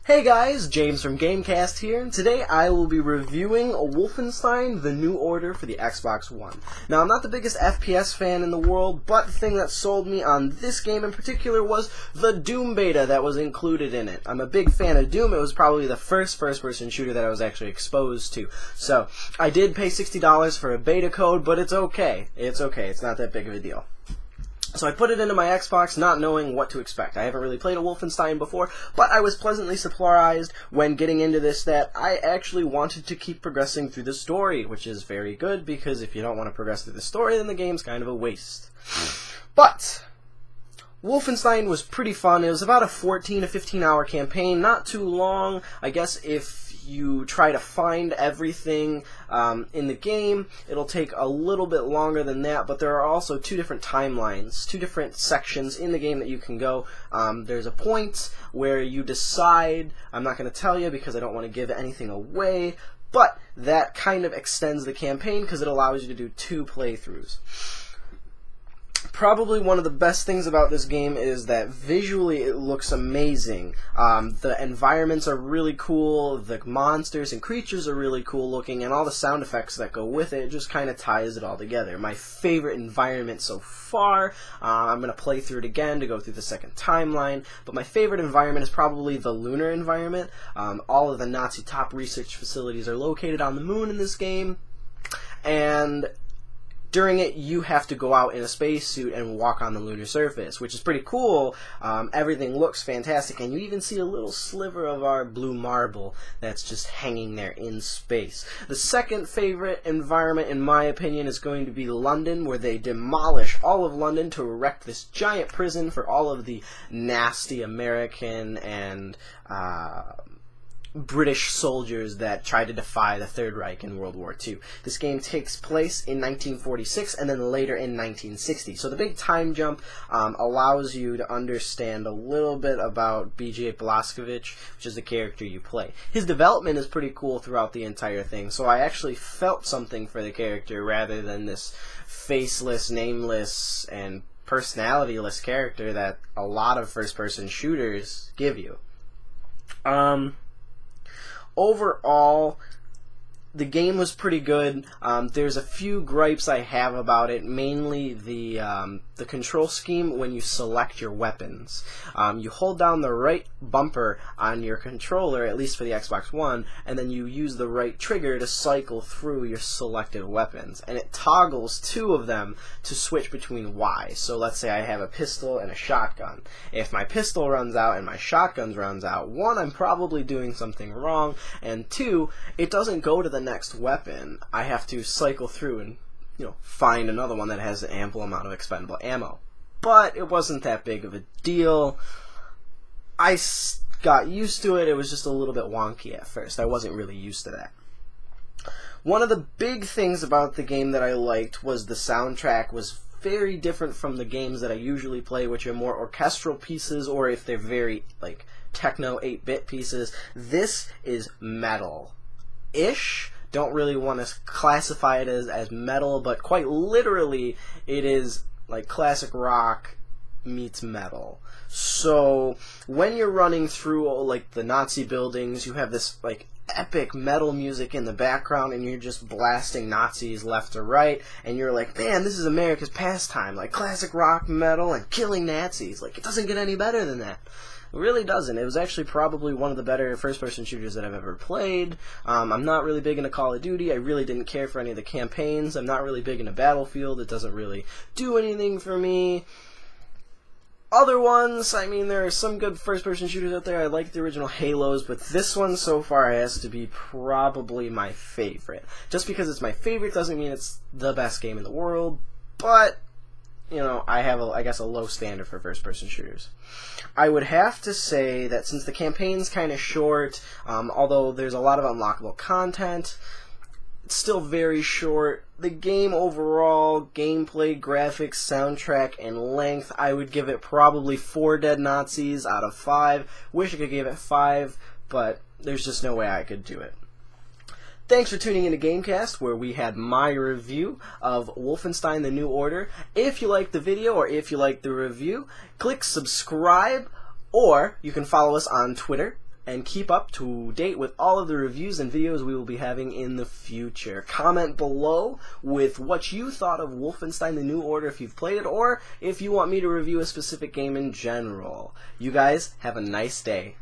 Hey guys, James from GameCast here, and today I will be reviewing Wolfenstein: The New Order for the Xbox One. Now, I'm not the biggest FPS fan in the world, but the thing that sold me on this game in particular was the Doom beta that was included in it. I'm a big fan of Doom. It was probably the first-person shooter that I was actually exposed to. So, I did pay $60 for a beta code, but it's okay. It's okay. It's not that big of a deal. So I put it into my Xbox not knowing what to expect. I haven't really played a Wolfenstein before, but I was pleasantly surprised when getting into this that I actually wanted to keep progressing through the story, which is very good because if you don't want to progress through the story, then the game's kind of a waste. But Wolfenstein was pretty fun. It was about a 14 to 15 hour campaign, not too long. I guess if you try to find everything in the game, it'll take a little bit longer than that, but there are also two different timelines, two different sections in the game that you can go. There's a point where you decide, I'm not going to tell you because I don't want to give anything away, but that kind of extends the campaign because it allows you to do two playthroughs. Probably one of the best things about this game is that visually it looks amazing. The environments are really cool, the monsters and creatures are really cool looking, and all the sound effects that go with it just kind of ties it all together. My favorite environment so far, I'm going to play through it again to go through the second timeline, but my favorite environment is probably the lunar environment. All of the Nazi top research facilities are located on the moon in this game, and during it, you have to go out in a spacesuit and walk on the lunar surface, which is pretty cool. Everything looks fantastic, and you even see a little sliver of our blue marble that's just hanging there in space. The second favorite environment, in my opinion, is going to be London, where they demolish all of London to erect this giant prison for all of the nasty American and British soldiers that tried to defy the Third Reich in World War II. This game takes place in 1946 and then later in 1960. So the big time jump allows you to understand a little bit about B.J. Blazkowicz, which is the character you play. His development is pretty cool throughout the entire thing, so I actually felt something for the character rather than this faceless, nameless, and personality-less character that a lot of first-person shooters give you. Overall, the game was pretty good. There's a few gripes I have about it, mainly the control scheme when you select your weapons. You hold down the right bumper on your controller, at least for the Xbox One, and then you use the right trigger to cycle through your selected weapons. And it toggles two of them to switch between Y. So let's say I have a pistol and a shotgun. If my pistol runs out and my shotgun runs out, one, I'm probably doing something wrong, and two, it doesn't go to the next weapon. I have to cycle through and find another one that has an ample amount of expendable ammo. But it wasn't that big of a deal. I got used to it. It was just a little bit wonky at first. I wasn't really used to that. One of the big things about the game that I liked was the soundtrack was very different from the games that I usually play, which are more orchestral pieces, or if they're very like techno 8-bit pieces. This is metal-ish. Don't really want to classify it as metal, but quite literally it is like classic rock meets metal. So when you're running through like the Nazi buildings, you have this like epic metal music in the background, and you're just blasting Nazis left or right, and you're like, man, this is America's pastime, like classic rock metal and killing Nazis. Like, it doesn't get any better than that. It really doesn't. It was actually probably one of the better first-person shooters that I've ever played. I'm not really big into Call of Duty. I really didn't care for any of the campaigns. I'm not really big into Battlefield. It doesn't really do anything for me. Other ones, I mean, there are some good first-person shooters out there. I like the original Halos, but this one so far has to be probably my favorite. Just because it's my favorite doesn't mean it's the best game in the world, but I have, I guess, a low standard for first-person shooters. I would have to say that since the campaign's kind of short, although there's a lot of unlockable content, it's still very short. The game overall, gameplay, graphics, soundtrack, and length, I would give it probably 4 dead Nazis out of 5. Wish I could give it 5, but there's just no way I could do it. Thanks for tuning into GameCast, where we had my review of Wolfenstein: The New Order. If you liked the video or if you liked the review, click subscribe, or you can follow us on Twitter and keep up to date with all of the reviews and videos we will be having in the future. Comment below with what you thought of Wolfenstein The New Order if you've played it, or if you want me to review a specific game in general. You guys have a nice day.